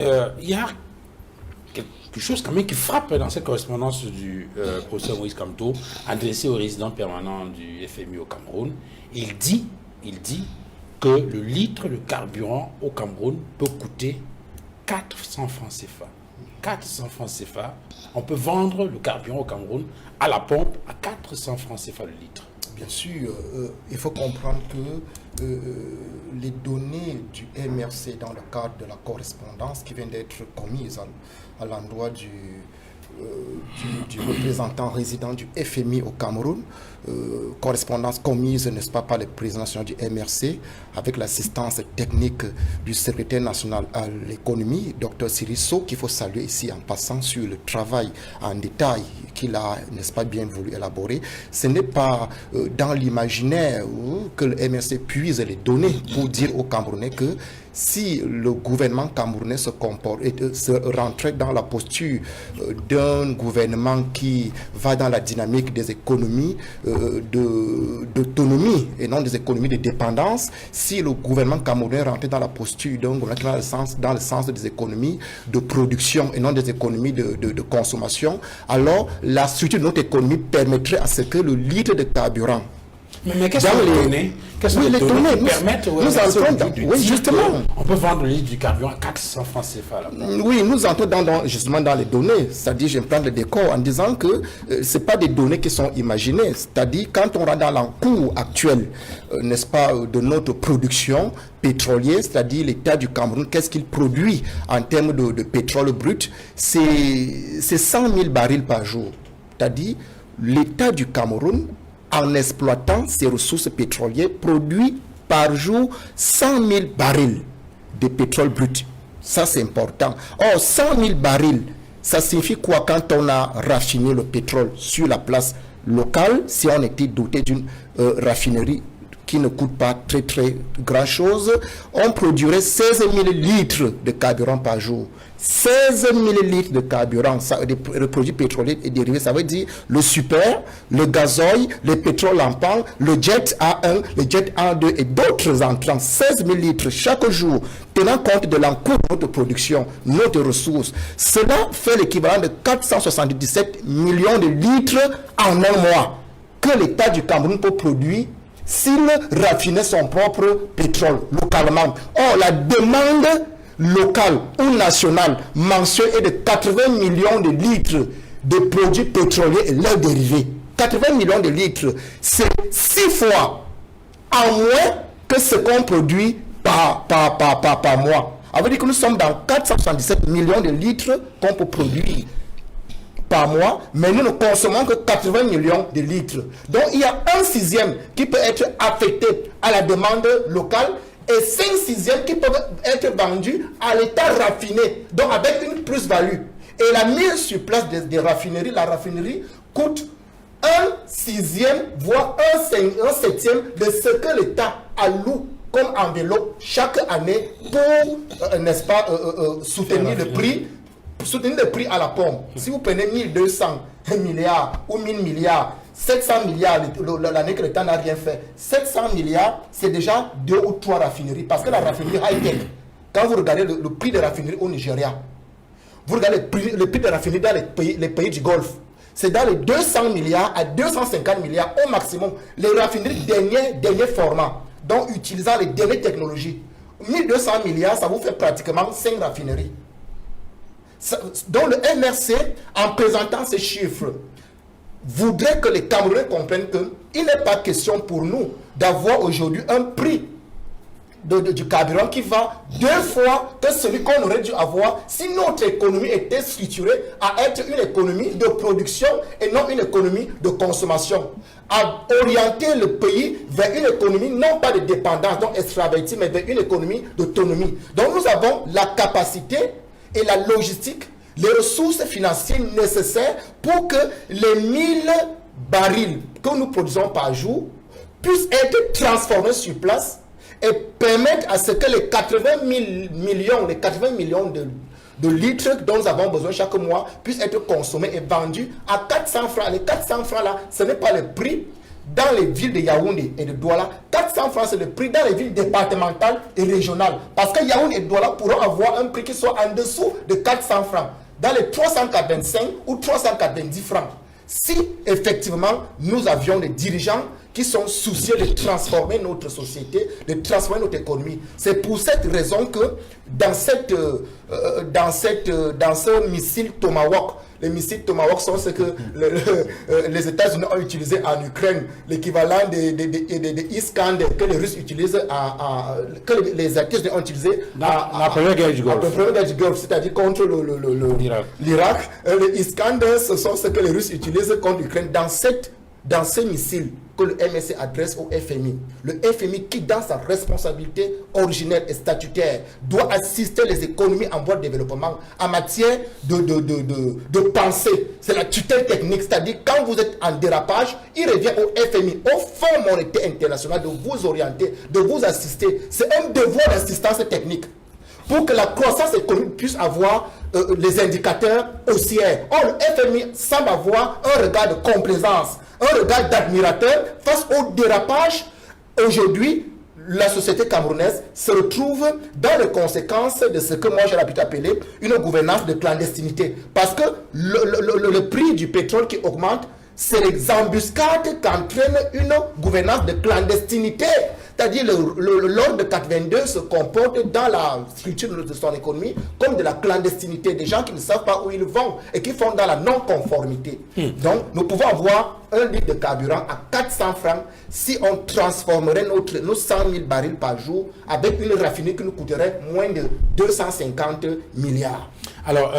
Il y a quelque chose quand même qui frappe dans cette correspondance du professeur Moïse Kamto, adressée au résident permanent du FMI au Cameroun. Il dit que le litre de carburant au Cameroun peut coûter 400 francs CFA. 400 francs CFA. On peut vendre le carburant au Cameroun à la pompe à 400 francs CFA le litre. Bien sûr, il faut comprendre que les données du MRC dans le cadre de la correspondance qui vient d'être commise à l'endroit du représentant résident du FMI au Cameroun, correspondance commise, n'est-ce pas, par le président national du MRC, avec l'assistance technique du secrétaire national à l'économie, Dr Sirisso, qu'il faut saluer ici en passant sur le travail en détail qu'il a, n'est-ce pas, bien voulu élaborer. Ce n'est pas dans l'imaginaire que le MRC puise les données pour dire aux Camerounais que si le gouvernement camerounais se rentrait dans la posture d'un gouvernement qui va dans la dynamique des économies d'autonomie et non des économies de dépendance, si le gouvernement camerounais rentrait dans la posture d'un gouvernement qui va dans le sens des économies de production et non des économies de consommation, alors la structure de notre économie permettrait à ce que le litre de carburant mais qu'est-ce que les données, les données qui permettent oui, justement. On peut vendre le litre du carburant à 400 francs CFA. Oui, nous entrons justement dans les données. C'est-à-dire, je prends le décor en disant que ce n'est pas des données qui sont imaginées. C'est-à-dire, quand on rentre dans l'encours actuel, n'est-ce pas, de notre production pétrolière, c'est-à-dire l'État du Cameroun, qu'est-ce qu'il produit en termes de pétrole brut? C'est 100 000 barils par jour. C'est-à-dire, l'État du Cameroun, en exploitant ses ressources pétrolières, produit par jour 100 000 barils de pétrole brut. Ça, c'est important. Or, 100 000 barils, ça signifie quoi quand on a raffiné le pétrole sur la place locale, si on était doté d'une raffinerie qui ne coûte pas très grand chose, on produirait 16 000 litres de carburant par jour. 16 000 litres de carburant, le produit pétrolier et dérivé, ça veut dire le super, le gazoil, le pétrole en pan, le jet A1, le jet A2 et d'autres entrants. 16 000 litres chaque jour, tenant compte de l'encours de notre production, notre ressources. Cela fait l'équivalent de 477 millions de litres en un mois que l'État du Cameroun peut produire s'il raffinait son propre pétrole localement. Or, la demande locale ou nationale mensuelle est de 80 millions de litres de produits pétroliers et leurs dérivés. 80 millions de litres, c'est 6 fois en moins que ce qu'on produit par mois. Ça veut dire que nous sommes dans 477 millions de litres qu'on peut produire par mois, mais nous ne consommons que 80 millions de litres. Donc il y a un sixième qui peut être affecté à la demande locale et 5 sixièmes qui peuvent être vendus à l'état raffiné, donc avec une plus-value. Et la mise sur place des raffineries, la raffinerie coûte 1 sixième, voire 1 septième de ce que l'État alloue comme enveloppe chaque année pour, n'est-ce pas, soutenir le prix. Soutenir le prix à la pompe. Si vous prenez 1200 milliards ou 1000 milliards, 700 milliards l'année que l'État n'a rien fait, 700 milliards, c'est déjà 2 ou 3 raffineries. Parce que la raffinerie high-tech, quand vous regardez le prix de raffinerie au Nigeria, vous regardez le prix de raffinerie dans les pays du Golfe, c'est dans les 200 milliards à 250 milliards au maximum. Les raffineries dernier format, donc utilisant les dernières technologies. 1200 milliards, ça vous fait pratiquement 5 raffineries. Donc le MRC, en présentant ces chiffres, voudrait que les Camerounais comprennent qu'il n'est pas question pour nous d'avoir aujourd'hui un prix du carburant qui va 2 fois que celui qu'on aurait dû avoir si notre économie était structurée à être une économie de production et non une économie de consommation. À orienter le pays vers une économie non pas de dépendance, donc extravertie, mais vers une économie d'autonomie. Donc nous avons la capacité et la logistique, les ressources financières nécessaires pour que les 1000 barils que nous produisons par jour puissent être transformés sur place et permettre à ce que les 80 millions de litres dont nous avons besoin chaque mois puissent être consommés et vendus à 400 francs. Les 400 francs là, ce n'est pas le prix dans les villes de Yaoundé et de Douala, 400 francs c'est le prix dans les villes départementales et régionales. Parce que Yaoundé et Douala pourront avoir un prix qui soit en dessous de 400 francs. Dans les 385 ou 390 francs. Si effectivement nous avions des dirigeants qui sont soucieux de transformer notre société, de transformer notre économie. C'est pour cette raison que dans ce missile Tomahawk, les missiles Tomahawk sont ce que les États-Unis ont utilisé en Ukraine, l'équivalent des Iskander que les Russes utilisent, que les États-Unis ont utilisé dans la première guerre du Golfe. C'est-à-dire contre l'Irak. Les Iskander, ce sont ce que les Russes utilisent contre l'Ukraine dans ces missiles que le MSC adresse au FMI. Le FMI qui, dans sa responsabilité originelle et statutaire, doit assister les économies en voie de développement en matière de pensée. C'est la tutelle technique, c'est-à-dire quand vous êtes en dérapage, il revient au FMI, au Fonds monétaire international, de vous orienter, de vous assister. C'est un devoir d'assistance technique pour que la croissance économique puisse avoir les indicateurs haussiers. Or, le FMI semble avoir un regard de complaisance, un regard d'admirateur face au dérapage. Aujourd'hui, la société camerounaise se retrouve dans les conséquences de ce que moi j'ai l'habitude d'appeler une gouvernance de clandestinité. Parce que le prix du pétrole qui augmente, c'est les embuscades qu'entraîne une gouvernance de clandestinité. C'est-à-dire l'ordre de 422 se comporte dans la structure de son économie comme de la clandestinité, des gens qui ne savent pas où ils vont et qui font dans la non-conformité. Donc, nous pouvons avoir un litre de carburant à 400 francs si on transformerait nos 100 000 barils par jour avec une raffinerie qui nous coûterait moins de 250 milliards. Alors,